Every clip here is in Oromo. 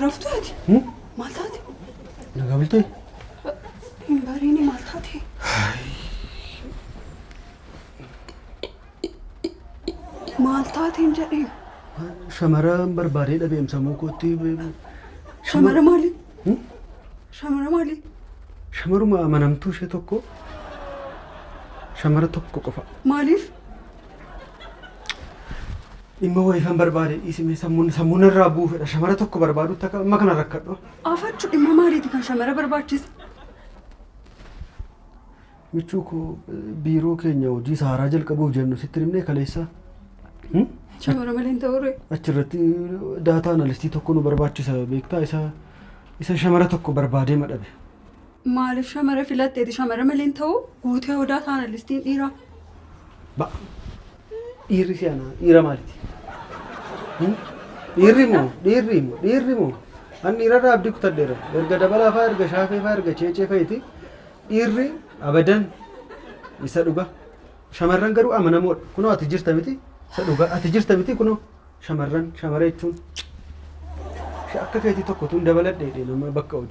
رفتاتي مالتاتي أنا قابلتي مباريني مالتاتي مالتاتي جدي شمران برباري ده بيمسموه كوتي شمرة مالي شمرة مالي شمرو ما منمتوش توكو شمرة توكو قفا ماليف إما هو يفهم برباري اسمه سمون الرابو في شمرة توكو بربارو تكا ما كنا ركضه أفرج إما مالي تكان شمرة بربارتيس ميتشوكو بيرو كينيا وجي سهرة جل كبوف جنو ستريمني كليسا شمرة مالين توري أشرتي داتا أناليستي توكو بربارتيس بيكتا إسا شمرة توكو بربادي ما دبي مالف شمرة فيلات تدي شمرة مالين تو قوتها ودات أناليستين إيرا با إيري أنا إيرا مالتي إيري مو أن إيرا رابدي كتدير إرجع دبلا فارجع شافي فارجع شيء فايتي إيري أبداً يسألوها شمران قرو أمانة مور كنوا أتجر تبتي سألوها أتجر تبتي كنوا شمران شمريتشون شاكا كيتي تكوتون دبلا دي لما بكا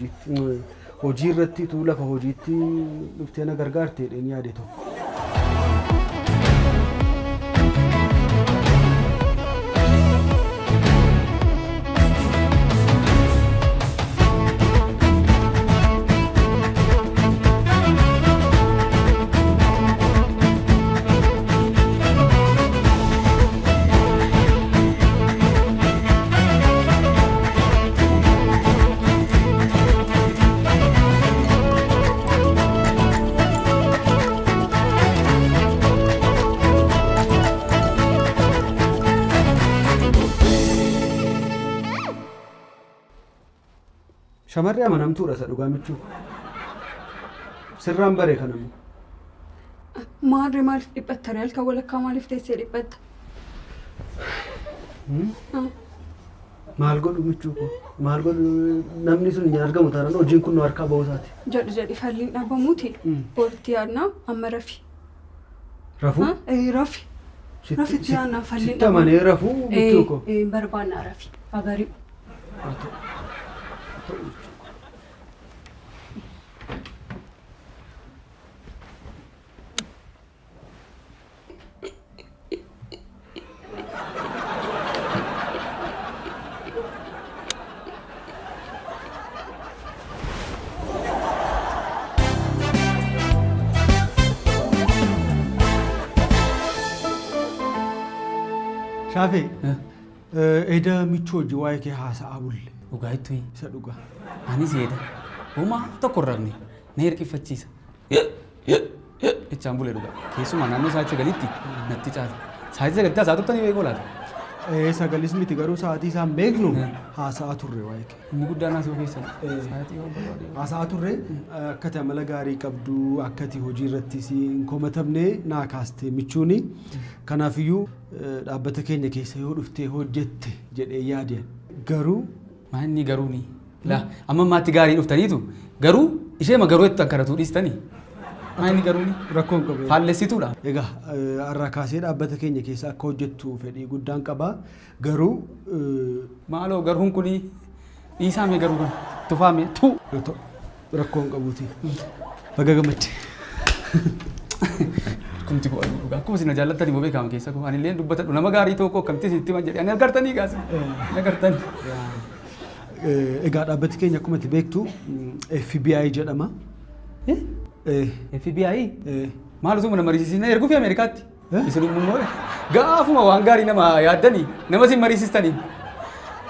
وجي رتي تولا فهوجيتي لفتينا غرغارتي دي ياديتو شمري أمانة متورة سألوها متشو سرّان بري خنمو ماري مالف إبت ريالك ولا كمالف تيسير إبت maal godhu michuuko maal godhu namni sun hin argamu taanaan hojiin kun nu harkaa ba'uu isaati. Jedhi falliin dhabamuuti boorti yaadnaa amma rafi. Rafuu? Rafi. Rafitti yaadnaa falliin sitti amanee rafuu michuuko. Barbaannaa rafi agarii. شافي إذا ميتشو جوايك هاسا أقول وقاعدتوي سألوها أنا زيادة وما تقررني نهر كيف فتشيسا إتشامبول يروح كيسو ما نانو سايت سجلتي نتي تار سايت سجلتي ساتو تاني بيقول هذا سجلس ميتيجارو ساعتي سام بيجنو هاسا أتوري وايك نقول دانا سو كيسا هاسا أتوري كتاملا غاري كبدو أكتي هوجي رتيسي كومتبني ناكاستي ميتشوني كنافيو أبتكيني كيسا يورفتي هوجت جد إيادي غارو ما إني غاروني لا أما ما تجاري نفتني غارو إيش ما غارو يتذكرتوا ليستني ما إني غاروني ركون كبير فالسيتو لا إيجا الركاسين أبتكيني كيسا كوجتو فدي قدام كبا غارو ما له غارهم كوني إيسامي غارو تفهمي تو ركون كبوتي بقى كنت بقول لك كم سنة جالت تاني موبي كام كيسا كم أنا لين دبّت لما غاري توكو كم تيجي تيجي مانجري أنا كرتني كاس أنا كرتني إيجا أبتكيني كم تبيكتو FBI جدّما FBI ما لازم من مريسيسنا يركو في أمريكا يسلم من موي غافو ما وانغاري نما يادني نما سي مريسيستاني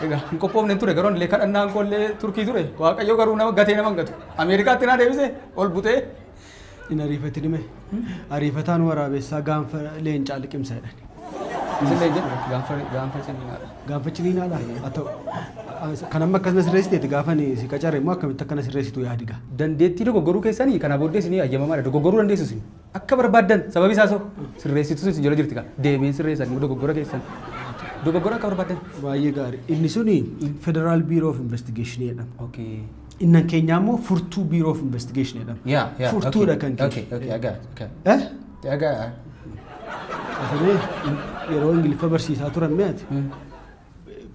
إيجا نكوبوم نتوري كرون لكار أنا نقول له تركي توري واقع يو كارو نما غاتي نما غاتو أمريكا تنا ديفيسه أول بوته إن عرفتني مه عرفتان ورا بس غانف لين جالك إمسايدني إذا لين غانف سنينا غانف سنينا لا أتو كنا ما كنا سريستي تغافني سكاجاري ما كم تكنا سريستي تو يهديكا dandeetti tokko goruu keessanii kana booddee isinii ayyamamaadha dogoggoruu dandeessu isin akka barbaadan sababi isaa soo sirreessitu isin jala jirti kan deemee sirreessan dogoggora keessan dogoggora akka barbaadan baay'ee gaarii inni suni Federal Bureau of Investigation jedhama okay innan keenya immoo furtuu Bureau of Investigation jedhama yeah furtuudha kan okay agaa afamee yeroo ingiliffa barsiisaa turan meeti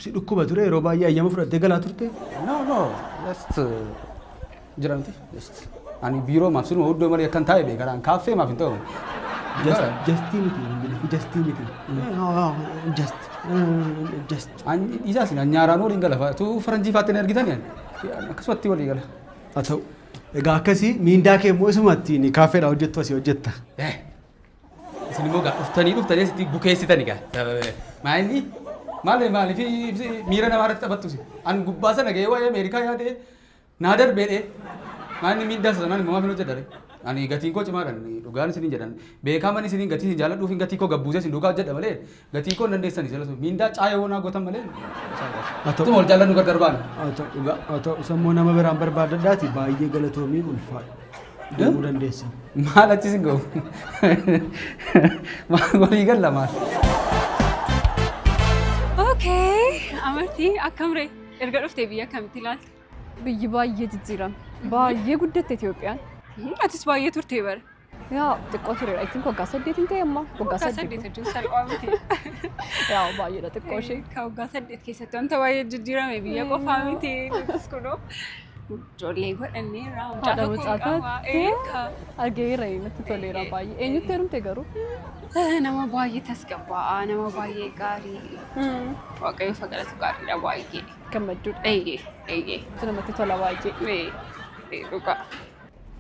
Si dhukkuba ture yeroo baay'ee ayyama fudhattee galaa turte? No, just jiramti. Just ani biiroo maaf sunu oddoo malee kan taa'e beekaraan kaaffee maaf hin ta'u. Justii miti, justii miti. Just. Ani isaas nyaaraan waliin gala. Tu faranjii faattee ni argitan yaani. Akkasumatti walii gala. Haa ta'u. Egaa akkasii miindaa kee immoo isumatti ni kaaffeedhaa hojjettu asii hojjetta. Isin immoo dhuftanii asitti bukeessitani gaa. Maali fi miira namaa irratti taphattus. Ani gubbaa sana gahee waa'ee Ameerikaa yaadee naa darbeedhe. Maali miindaa sana maali maaf hin hojjedhare. Ani gatiin koo cimaadhaan dhugaan isiniin jedhan. Beekaman isiniin gatii isin jaalladhuuf gatii koo gabbuusee isin dhugaa hojjedha malee gatii koo hin dandeessani jedhatu. Miindaa caayee naa gootan malee. Tuma wal jaalladhu gargar baana. Haa ta'u sammuu nama biraan barbaadadhaati baay'ee galatoomii ulfaadha. Deemuu dandeessa. Maal achis hin gahu. Walii galla maal. Amartii akkamree erga dhuftee biyya akkamitti ilaalta? Biyyi baay'ee jijjiirame. Baay'ee guddatte Itoophiyaan. Atis baay'ee turtee bara. Yaa xiqqoo tureera. Itti waggaa 8 ta'e amma. Waggaa 8 jechuun salphaa miti. Yaa baay'eedha xiqqoo ishee. Ka waggaa 8 keessatti wanta baay'ee jijjiirame biyya qofaa miti. Nutis kunoo ijoollee godhannee irraa haadha mucaataa argeera natti toleera baay'ee. Eenyutti heerumte garuu? Nama baay'ee tasgabbaa'aa, nama baay'ee gaarii. Waaqayyo fagalatu gaariidha baay'ee. Gammadduudha. Eeyyee. Namatti tola baay'ee. Dhugaa.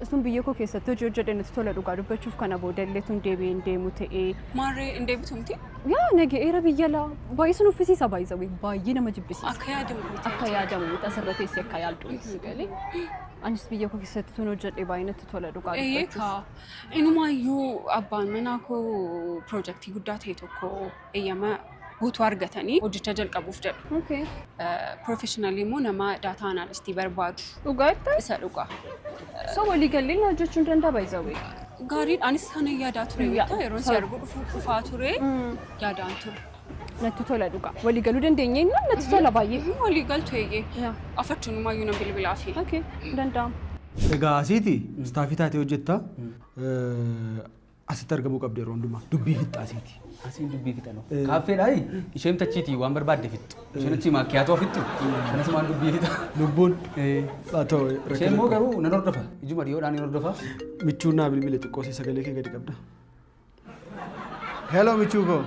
Isin biyya koo keessatti hojii hojjedhe natti tola dhugaa dubbachuuf kana booda illee tun deebi'ee hin deemu ta'ee. Maarree hin deebitu miti? Yaa naga'eera biyya laa baay'ee sun uffisiisa baay'isawee baay'ee nama jibbisiisa. Akka yaadamu miti. Akka yaadamu miti asirra teessee akka yaaltu galee. Anis biyya koo keessatti tun hojjedhe baay'ee natti tola dhugaa dubbachuuf. Inumaayyuu abbaan manaa koo piroojeektii guddaa ta'e tokko eeyyama guutuu argatanii hojjechaa jalqabuuf jedhu. Professionally immoo nama daataa analyistii barbaadu. Dhugaa itti? Isa dhugaa. So walii galleen hojjechuun danda'a baay'isawee. Gaariidhaanis sana yaadaa ture beektaa yeroon si argu dhufaa ture yaadaan ture. Natti tola dhugaa. Walii galuu dandeenya inni natti tola baay'ee. Walii galtu eeyyee. Afachunumayyuu na bilbilaafi. Okay, danda'ama. Egaa asiiti istaafii taatee hojjettaa asitti argamuu qabdi yeroo hundumaa dubbii fixxaasiiti. Asiin dubbii fixanoo. Kaaffeedhaayi isheen tachiitii waan barbaadde fixxu. Isheen achi maakkiyaatoo fixxu. Kanas waan dubbii fixa. Lubbuun haa ta'u isheen immoo garuu nan hordofa. Ijuma dhiyoodhaan nan hordofa. Michuun naa bilbile xiqqoo sagalee kee gadi qabda. Hello michuu koo.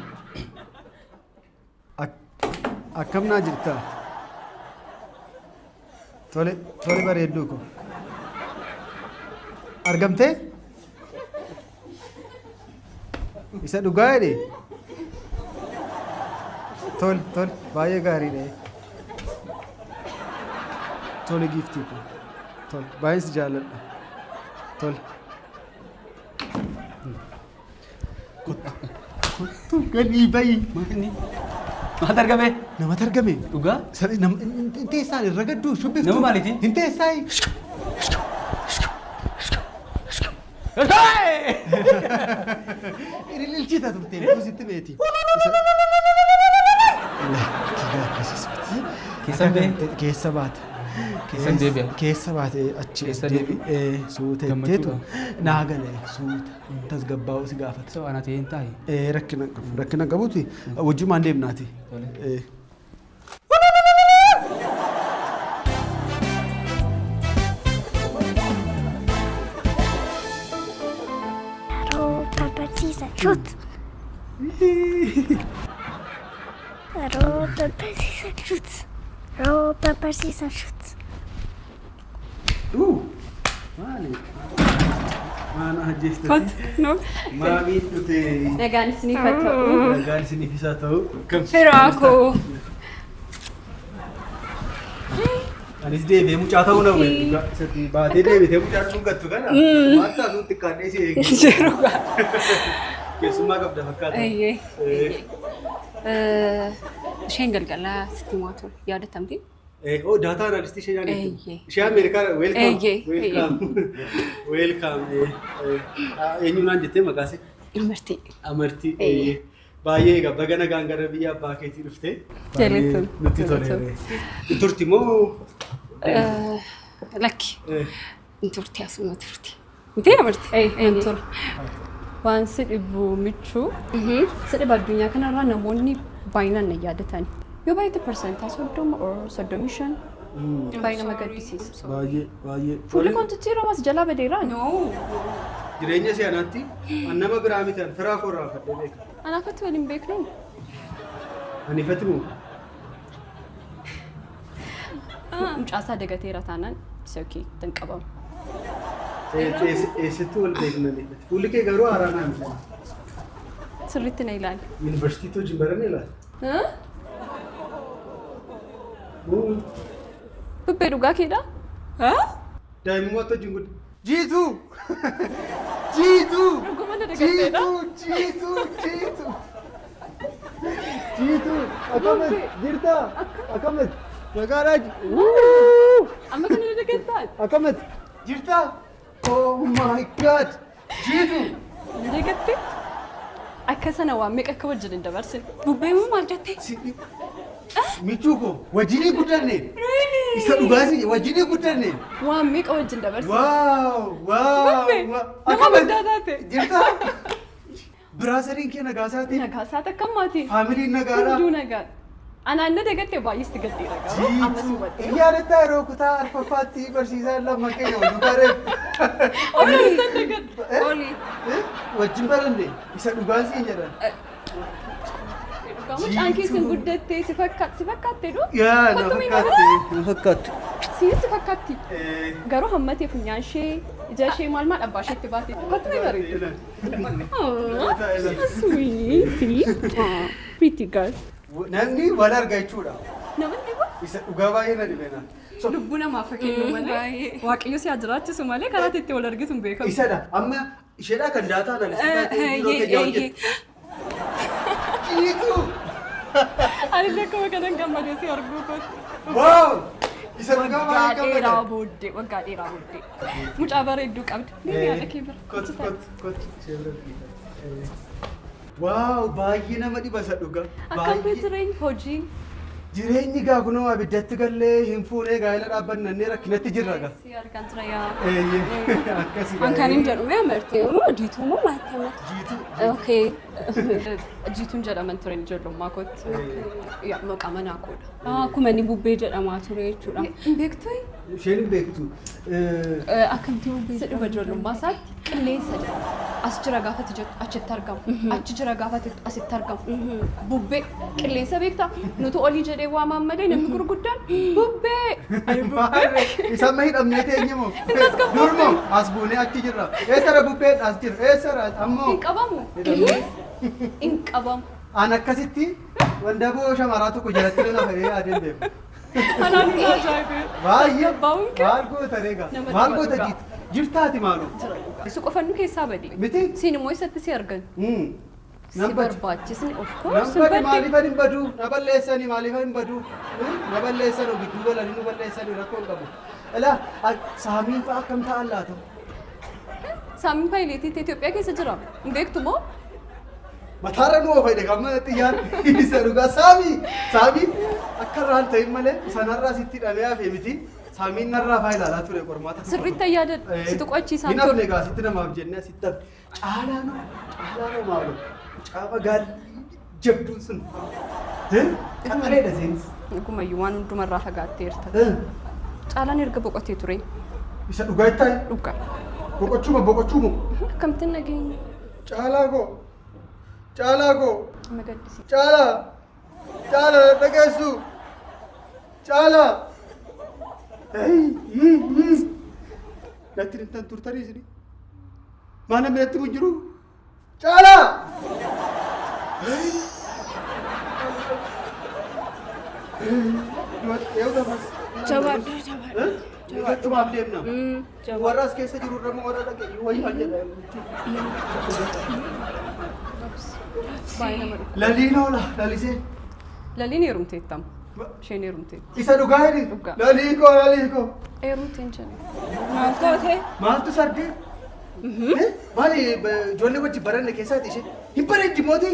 Akkam naa jirta? Tole bareedduu koo. Argamtee? Isa dhugaa jedhee? Tole baay'ee gaariidha. Tole giiftii koo. Tole baay'ee si jaalladha. Tole. Kottu gadi bayi. Maanni? Namatti argame? Namatti argame? Dhugaa? Hin teessaan irra gadduu shubbiftu. Nama maaliiti? Hin teessaayi. Ililchita turte buusitti beeti. Keessa baate. Keessa baate achi deebi'ee suuta jetteetu naa galee suuta tasgabbaa'uu si gaafata. Soo ana ta'een taa'e. Rakkina qabuuti wajjumaan deemnaati. Shoot! Roll, paper, scissors, shoot! Roll, paper, scissors, shoot! Maali? Maana hojjeestati? Kot, no? Maamii dhute. Nagaan isiniif haa ta'u. Nagaan isiniif haa ta'u. Firaa koo. Anis deebi'ee mucaa ta'uu na wayii. Baatee deebitee mucaa dhungattu kana. Waan taatu xiqqaadhee si eegi. Jiruudha. Keessummaa qabda fakkaata. Isheen galgalaa sitti himaa ture yaadatamti? Daataa analyistii ishee yaadatamti. Ishee Ameerikaa weelkaam. Eenyumaan jettee maqaase? Amartii. Amartii. Baay'ee egaa baga nagaan gara biyya abbaa keetii dhuftee. Jaalattu. Nutti toleera. Turti moo? Lakki. Turti asuma turti. Miti amartii? Tura. Waan si dhibbu michuu. Si dhibba addunyaa kanarraa namoonni baay'inaan na yaadatani. Yoo baay'ee persentaa 30 or 35 baay'ee nama gaddisiisa. Baay'ee. Fuulli kun jijjiiramas jalaa badeeraan. No. Jireenya si'anaatti nama biraa miti firaa koo irraa fadhee beeka. Anaafatti waliin beeknu. Ani ifatti moo? Mucaasaa dagateera taanaan isokee tan qabamu. Eessatti wal beeknanii? Fuulli kee garuu haaraa naa miti. Sirriitti na ilaali. Yuunivarsiitii hojii barannee ilaali. Bubbee dhugaa keedha? Daa'imummaa wajjin guddaa. Jiituu! Jiituu! Dhuguma na dagateedha? Jiituu! Akkamitti jirtaa? Akkamitti? Magaalaa Amma kan na dagataa? akkamitti jirtaa? Oh my God! Jiituu! Na dagatte? Akka sana waan meeqa akka wajjin hin dabarsine? Bubbee moo maal jettee? Michuu koo wajjinii guddanne. Isa dhugaasi wajjinii guddanne. Waan meeqa wajjin dabarsine? Waaw! Nama guddaa taate. Jirtaa? Biraasariin kee nagaasaati. Nagaasaa takka maatii? Faamiliin nagaadhaa. Hunduu nagaa. Anaan na dagatte baay'eesti gaddeera garuu amma si hubatte. Yaadataa yeroo kutaa arfaffaatti barsiisaan lama keenya wal dubaree. Olii nan dagatte. Olii. Wajjin baranne isa dhugaasii jedhan. Mucaan keessan guddattee si fakkaatte dhu? Yaa na fakkaatti. Si fakkaatti. Garuu hammatee funyaan ishee ija ishee maal abbaa isheetti baatee fakkaatte bareedu. Sweetie. Pretty girl. Namni wal arga jechuudha. Namni kun Isa dhugaa baay'ee na dhibena. lubbuu namaaf kennu malee waaqayyo si jiraachisu malee karaa itti wal argitu hin beekamu. Isadha amma isheedha kan daataa analisiisaa Jiituu! Ani akkuma kanan gammadee si arguu kooti. Waaw! Isa dhugaa baay'ee Waggaa gammada. dheeraa booddee. Mucaa bareedduu qabdi. Ni yaada kee bira. Kot. Waaw baay'ee nama dhiba isa dhugaa. Akkamitti jireenya hojii Jireenyi gaa kunoo abiddatti gallee hin fuunee gaa'ela dhaabbannee rakkinatti jirra gaa. si argan tura yaa. Akkasii An kan hin jedhu mee amartee moo jiituu moo maal ta'amatti? Jiituu. Okay. Jiituun jedhaman turan ijoollummaa kootti. Yaa maqaa manaa koodha. Akkuma inni bubbee jedhamaa ture jechuudha. Hin beektu? Isheen hin beektu. Akkamtii bubbee Si dhuba ijoollummaa isaatti qilleensa jedhama. As jira gaafati jettu achitti argamu. Achi jira gaafati asitti argamu. Bubbee qilleensa beektaa? Nuti olii jedhee waamaan malee namni gurguddaan bubbee. Ani bubbee. Isa amma hidhamnee teenye moo? Durmoo as buunee achi jirra. Eessara bubbeen as jira. Eessara ammoo. Hin qabamu. Hin qabamu. An akkasitti wandaboo shamaraa tokko jalatti nama fedhee adeem beeku. Anaan hin ajaa'ibee. Baay'ee. Abbaawwan kee. Maal goota reega? Nama Maal dhibba goota dhugaa. jirtaati maaloo? Si qofannu keessaa badi. Miti? Siin immoo isatti si argan. Si Nan badi. barbaachisni of course Nan badi maaliifan hin badu? Na balleessanii maaliifan hin badu? Na balleessanoo gidduu galanii nu balleessanii rakkoo hin qabu. Ilaa saamiin fa'aa akkam ta'an laata? Saamiin paayileetii Itoophiyaa keessa jira. Hin beektu moo? Mataarra nu oofedhe kan mana xiyyaan isa dhugaa saamii akka irraan ta'in malee sanarraa sitti hidhamee hafee miti saamiin narraa faa ilaalaa ture qormaata. Sirriitti ayyaadadha. Si tuqachiisaa. Hin hafne egaa sitti namaaf jennee asitti hafe caalaa noo maaloo caaba gaalli jabduun sun qaxaleedha seenis. Gumayyuu waan hundumarraa fagaatteerta. Caalaan erga boqotee ture. Isa dhugaa itti Dhugaa. boqochuumo Akkamittiin nageenya? caalaa koo Amma gaddisiisa. caalaa dhageessu caalaa natti dintan turtanii isini maa namni natti mun jiru caalaa Jabaadhaa. Dhumaaf deemna. Warra as keessa jiru irra moo warra dhaqee wayii hal jedha. Baay'ee nama dhuga. Laliin oola lalisee. Laliin heerumteettama. Isheen heerumteetti. Isa dhugaa hidhi. Dhugaa. Lalii koo. Heerumteen jedhama. Maal taatee? Maaltu sardee? Maali ijoollee wajjin baranne keessaati ishee hin bareeddi mootii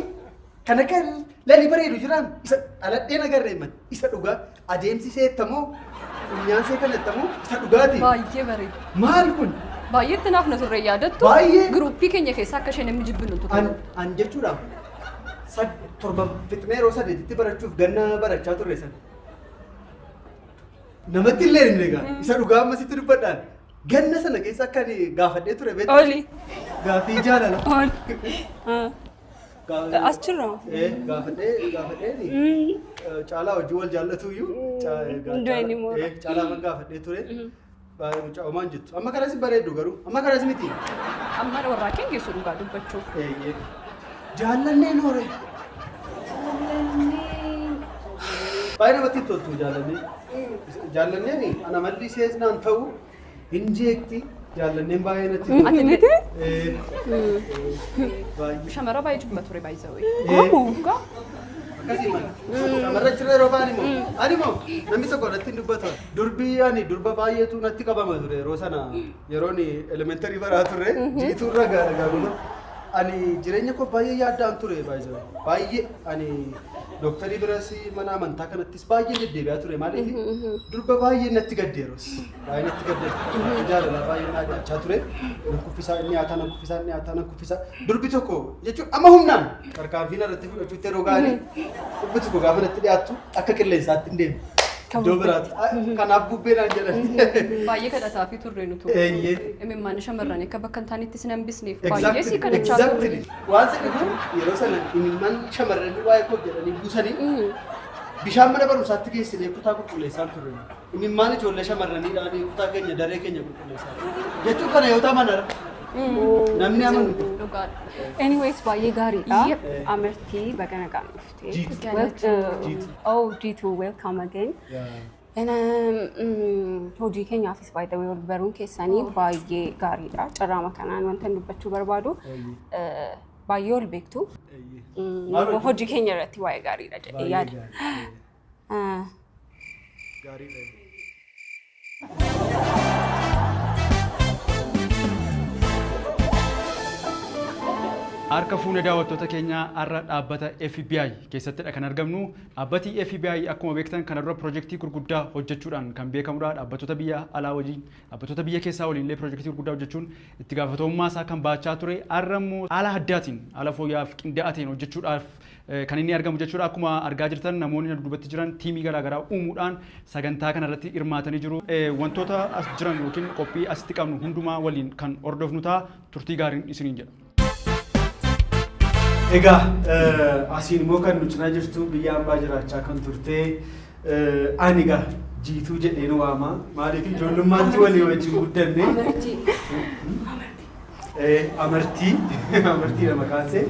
kan akka lalii bareedu jiraan isa dhaladheen agarreemman isa dhugaa adeemsiseettamoo funyaansee kanattamoo isa dhugaati. Baay'ee bareeda. Maal kun? Baay'eetti naaf na turre yaadattu. Baay'ee. Giruuppii keenya keessaa akka isheen namni jibbinu tutu. An jechuudha torba fixnee yeroo sadeetitti barachuuf ganna barachaa turre san. Namatti illee hin egaa isa dhugaa ammasitti dubbadhaan ganna sana keessa akka gaafadhee ture beektu. Oli. Gaafii jaalala. Oli. Asirra. Gaafadhee caalaa hojii wal jaallatu iyyuu. Ndoonni moo. Caalaa man gaafadhee ture. Mucaa jettu. Amma kanas bareeddu garuu. Amma kanas miti. Amma warraa keenya geessu dhugaa dubbachuuf. Jaallannee noore. Baay'ee namatti toltu jaallannee. Jaallanneen ana malli seesnaan ta'u hin jeekti. Jaallanneen baay'ee natti toltu. Ati miti? Baay'ee. Shamara baay'ee jibba ture baay'isawee. Dhugaa. Akkasii mala. Shamarran ciree yeroo ba'an immoo namni tokko irratti hin dubbatu. Durbii ani durba baay'eetu natti qabama ture yeroo sana yeroon elementarii baraa turre jiituu irra gaaguma. Ani jireenya koo baay'ee yaaddaan ture baay'ee ani dooktarii biras mana amantaa kanattis baay'ee deddeebi'aa ture maaliif durba baay'ee natti gaddeeros baay'ee natti gaddeeros jaalala baay'ee naa dhiyaachaa ture nan kuffisaa inni nyaataa durbi tokko jechuun amma humnaan tarkaanfiin irratti fudhachuutti yeroo gaarii durbi tokko gaafa natti dhiyaattu akka qilleensaatti hin deemu. Iddoo biraati. Kanaaf bubbeenaan jedhani. Baay'ee kadhataa fi turre nutu. Imimmaan shamarran akka bakka hin taanetti sin hambisneef baay'ee si kadhachaa ture. Waan sana kun yeroo sana imimmaan shamarran waa'ee koo jedhanii buusanii bishaan mana barumsaatti geessinee kutaa qulqulleessaan turre. Imimmaan ijoollee shamarraniidhaan kutaa keenya daree keenya qulqulleessaa. Jechuun kana yoo ta'an namni amanu. Anyways, baay'ee gaariidha. Amartii bagana gaafte. Oh, Jitu, welcome again. And hojii keenyaafis by the way wal baruun keessanii baay'ee gaariidha. Carraama kanaan wanta dubbachuu barbaadu baay'ee ol beektu. Hojii keenya irratti waa'ee gaariidha jedhee yaada. Gaariidha. Harka fuuna daawwattoota keenyaa har'a dhaabbata FBI keessattidha kan argamnu. Dhaabbati FBI akkuma beektan kana dura piroojeektii gurguddaa hojjechuudhaan kan beekamudha. Dhaabbattoota biyya alaa wajjin, dhaabbattoota biyya keessaa waliin illee piroojeektii gurguddaa hojjechuun itti gaafatamummaa isaa kan baachaa ture. Har'a immoo haala addaatiin, haala fooyya'aaf qindaa'ateen hojjechuudhaaf kan inni argamu jechuudha. Akkuma argaa jirtan namoonni duubatti jiran tiimii garaagaraa uumuudhaan sagantaa kanarratti hirmaatanii jiru. Wantoota as jiran yookiin qophii asitti qabnu hundumaa waliin kan hordofnu ta'a. Turtii gaariin isiniin jedha. Egaa asiin immoo kan nuti cinaa jirtu biyya hambaa jiraachaa kan turte ani egaa jiituu jedhee nu waama. Maaliif ijoollummaatti walii wajjin guddanne. Amartii nama kaasee.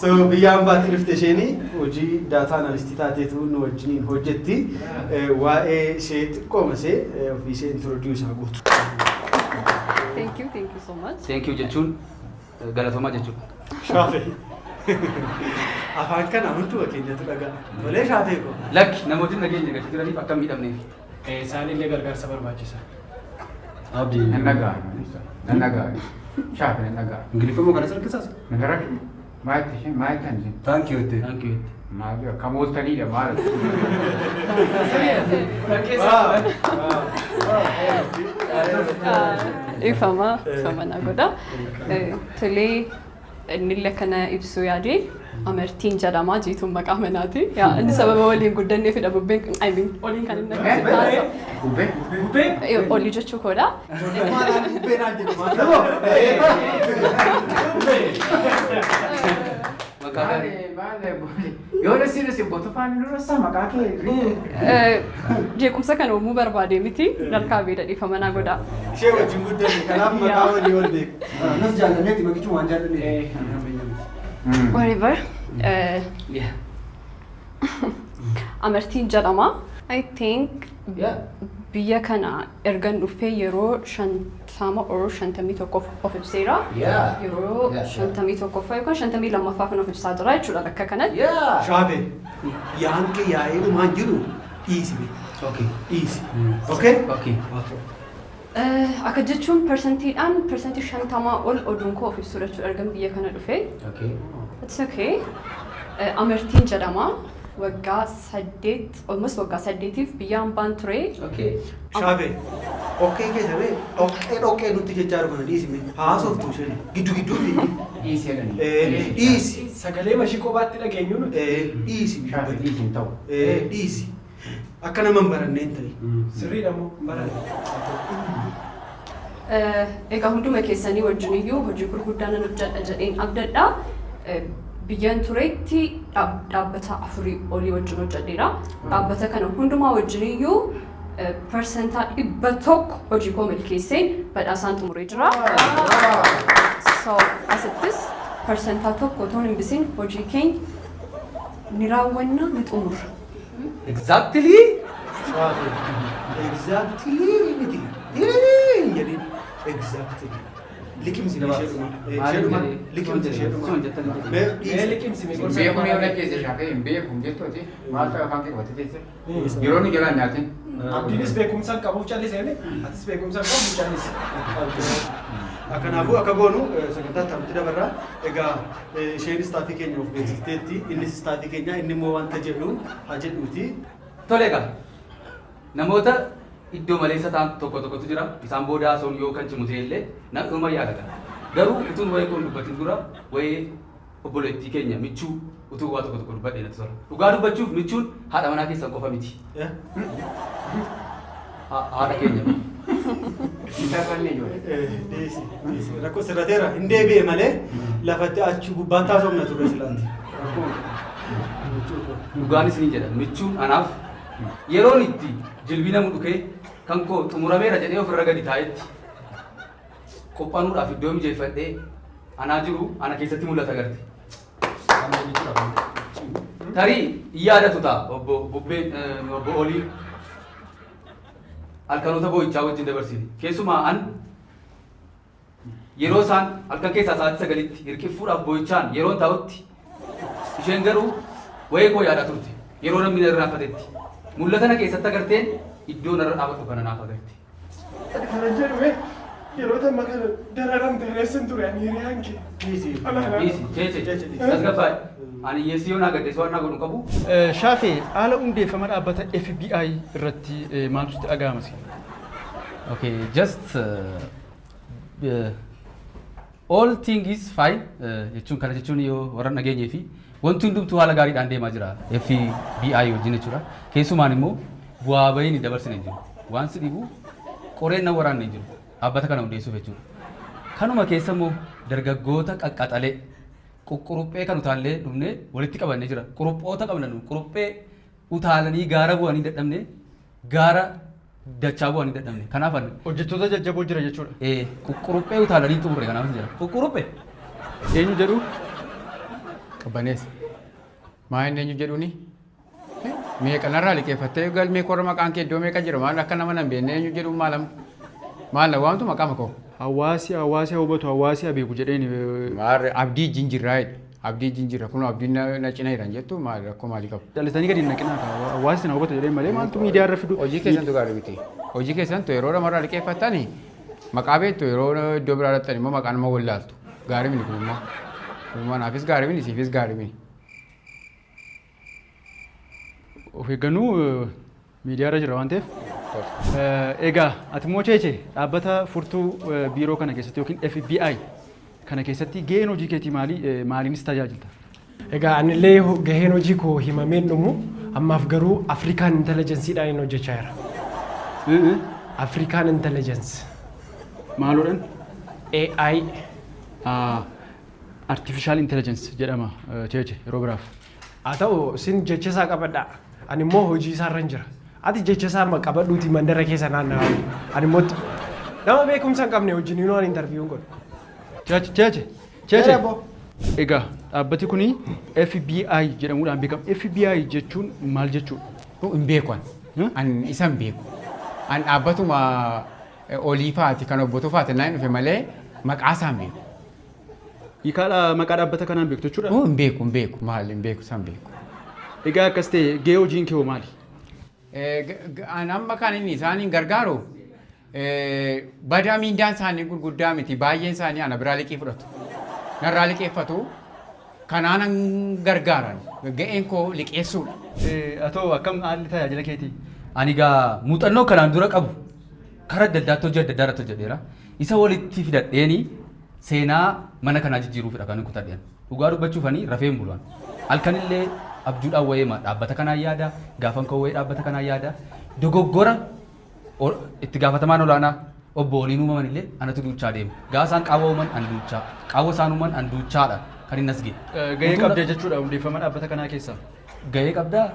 So biyya hambaatti dhufte isheen hojii daataa analistii taateetu nu wajjiniin hojjetti. Waa'ee ishee xiqqooma ishee ofii ishee introduusaa gootu. Thank you so much. Thank you jechuun galatoomaa jechuudha. Shaafee. Afaan kana hunduma keenyatu dhaga'a. Tolee shaafee koo. Lakki namoonni nageenya gadi jiraniif akka miidhamneef. Isaan illee gargaarsa barbaachisa. Abdii. Nan nagaa. Shaafee nan nagaa. Ingiliffaa moo kana salkisaas? Nagara. Maal kan jiru? Thank you. Maal kamooltaniidha maal? Ifama na godha. Tolee inni kana ibsu yaadee amartiin jedhama jiituun maqaa manaati. Inni sababa waliin guddanneefidha bubbeen oliin kan inni taasisa. Bubbee? Olii jechuu koodha. Maalaan bubbeen aan jedhu maal? Yoo nasiin asii boota faana durasa maqaa kee jeequmsa kana uumuu barbaade miti dalkaa beeda dhiifama naa godha. Ishee wajjin guddanne kanaaf maqaa walii wal beeku. Nas jaalanneeti maqichuu waan jaallanne. Whatever. Amartiin jedhama. I think biyya kana ergan dhufee yeroo 51 of ibseera. Yeroo 51 yookaan 52 of ibsaa jira jechuudha bakka kanatti. Shaafee yaan kee yaa'ee dhumaan jiru dhiisi. Dhiisi. Okay? Akka jechuun persentiidhaan persentii 50 ol oduun koo of ibsuu jechuudha ergan biyya kana dhufee. It's okay. Amartiin jedhama. Waggaa 8 almost waggaa 8tiif biyya hambaan ture. Shaafee Okkee keessa bee dhoqqee nutti jechaa jiru kana dhiisime haasoftu isheen gidduu fi Dhiisii jedhanii. dhiisi Sagalee mashii kophaatti dhageenyu nuti. dhiisi Shaafii dhiisiin ta'u. dhiisi akka nama hin baranneen ta'e. Sirriidha moo baranne? Egaa hunduma keessanii wajjiniyyuu hojii gurguddaa nan hojjedha jedheen abdadha. Biyyan tureetti dhaabbata 4 olii wajjin hojjedheera. Dhaabbata kana hundumaa wajjiniyyuu persentaa 100 hojii koo milkeesseen badhaasaan xumuree jira. So asittis persentaa tokko otoo hin bisin hojii keenya ni raawwanna ni xumurra. Exactly. Exactly miti. Jedhin exactly. Liqimsi ishee dhuma. Liqimsi ishee dhuma. Mee liqimsi mee gorsa. Beekumni yoo keessa shaafee hin beekum jettooti maal ta'e afaan kee wati teesse yeroo ni jalaan nyaatin. Abdiinis beekumsaan qabuuf calliseeni atis beekumsaan qabuuf callise. Kanaafuu akka goonu sagantaa taphatti dabarraa egaa isheen istaafii keenya of beeksifteetti innis istaafii keenya inni immoo wanta jedhu haa jedhuuti. Tole egaa namoota iddoo maleessa ta'an tokkotu jira. Isaan booda haasawuun yoo kan cimu ta'ellee nama yaadata. Garuu utuun wayii kun dubbatiin dura wayii obboleettii keenya michuu utuu waa tokko dubbadhee natti tola. Dhugaa dubbachuuf michuun haadha manaa keessan qofa miti. Haadha keenya. Rakkoo sirrateera hin deebi'e malee lafatti achi gubbaan taasifamna turre silaanti. Dhugaanis ni jedha michuun anaaf yeroon itti jilbina mudhukee kan koo xumurameera jedhee ofirra gadi taa'etti qophaanuudhaaf iddoo mijeeffadhee anaa jiru ana keessatti mul'ata garte. Tarii yaadatu ta'a obbo Olii halkanoota boo'ichaa wajjin dabarsine. Keessumaa an yeroo isaan halkan keessaa sa'aatii 9tti hirkiffuudhaaf boo'ichaan yeroon taa'utti isheen garuu wayii koo yaadaa turte. Yeroo namni na irraanfatetti mul'ata na keessatti agarteen iddoo narra dhaabatu kana naaf agarte. Kana jedhume yeroo tamma kana dararam ta'eessan ture ani hiriyaan kee. Dhiisi tasgabbaa'e ani hiyyeessi yoo naa gaddeessu waan naa godhu qabu. Shaafee haala hundeeffama dhaabbata FBI irratti maaltu sitti dhaga'ama si? Okay, just all thing is fine. Jechuun kana jechuun yoo warra nageenyee fi wanti hundumtuu haala gaariidhaan deemaa jira. FBI wajjin jechuudha. Keessumaan immoo bu'aa bahiin dabarsine jiru. Waan si dhibu qoreen na waraanne jiru. Dhaabbata kana hundeessuuf jechuudha. Kanuma keessa immoo dargaggoota qaqqaxalee quruphee kan utaallee dhumne walitti qabannee jira. Quruphoota qabna nu quruphee utaalanii gaara bu'anii dadhabne gaara dachaa bu'anii dadhabne. Kanaaf hojjettoota jajjaboo jira jechuudha. Quruphee utaalanii xumurre kanaaf jira. Quruphee Eenyu jedhu? Qabbaneessa. Maa inni eenyu jedhuni? Meeqa narraa liqeeffattee galmee korra maqaan kee iddoo meeqa jira maal akka nama nan beekne eenyu jedhu maal waamtu maqaa koo? Hawaasi hubatu hawaasi beeku jedheeni. Maarre abdii jinjirraa jedhe. Abdii jinjirra kun abdii na cina jiran jettu maal rakkoo maalii qabu? Jallisanii gadi naqinaa hawaasi na hubatu jedheen malee maaltu miidiyaa irra fidu? Hojii keessantu gaarii miti. Hojii keessantu yeroo namarraa liqeeffattani maqaa beektu yeroo iddoo biraa dhattani immoo maqaan nama wallaaltu. Gaarii mini kun immoo. Naafis gaarii mini siifis gaarii mini. Of eeggannuu miidiyaa irra jira waan ta'eef. Egaa ati immoo ceechee dhaabbata furtuu biiroo kana keessatti yookiin FBI kana keessatti gaheen hojii keetii maaliinis tajaajilta? Egaa anillee gaheen hojii koo himameen dhumu ammaaf garuu Afrikaan Intelligenceedhaan hin hojjechaa jira. Afrikaan Intelligence. Maaloodhaan? AI. Artificial Intelligence jedhama ceechee yeroo biraaf. Haa ta'u isin jecha isaa qabadhaa. Ani immoo hojii isaarra hin jira. Ati jecha isaa qabadhuuti mandara keessa naanna'aa. Ani immoo nama beekumsa hin qabne wajjin yoo ani interviewuun godhu. Ceechee. Egaa dhaabbati kuni FBI jedhamuudhaan beekama. FBI jechuun maal jechuudha? Hin beeku an isa hin beeku. An dhaabbatuma oliifaati kan obbo Tufaati naan dhufe malee maqaa isaa hin beeku. Hiikaadha maqaa dhaabbata kanaan beektu jechuudha? Hin beeku maal hin beeku san beeku. Egaa akkas ta'e gahee hojiin kee maali? Amma kan inni isaaniin gargaaru badaa miindaan isaanii gurguddaa miti baay'een isaanii ana biraa liqii fudhatu. Narraa liqeeffatu kanaan gargaaran ga'een koo liqeessuudha. Atoo akkam haalli tajaajila keetii? Ani egaa muuxannoo kanaan dura qabu karaa adda addaatti hojii adda addaa irratti hojjedheera. Isa walitti fidadheeni seenaa mana kanaa jijjiiruufidha kan kutadheen. Dhugaa dubbachuufanii rafeen bulan. Halkanillee abjuudhaan wayee dhaabbata kanaa yaada gaafan koo wayee dhaabbata kanaa yaada dogoggora itti gaafatamaan olaanaa obbo waliin uumaman illee anatu duuchaa deema. Gaasaan qaawwa uuman an duuchaa qaawwa isaan uuman an duuchaadha kan inni as ga'e. Gahee qabdee jechuudha hundeeffama dhaabbata kanaa keessaa. Gahee qabdaa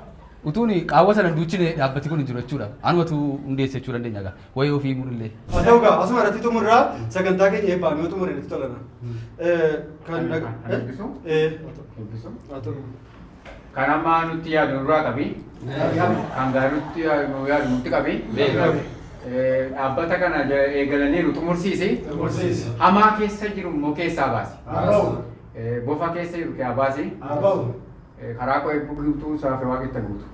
utuun qaawwa sana duuchine dhaabbati kun hin jiru jechuudha. Anumatu hundeesse jechuu dandeenya gaa wayii ofii mul'illee. Haa ta'u gaa asuma irratti xumurraa sagantaa keenya eebbaa mi'oo xumuree nutti tolana. Kan amma nutti yaadu nurraa qabi. Kan gaarii yaadu nutti qabi. Dhaabbata kana eegalanii nu xumursiisi. Hamaa keessa jiru immoo keessaa baasi. Bofa keessa jiru keessaa baasi. Karaa koo eebbuu guutuu saafee waaqetta guutu.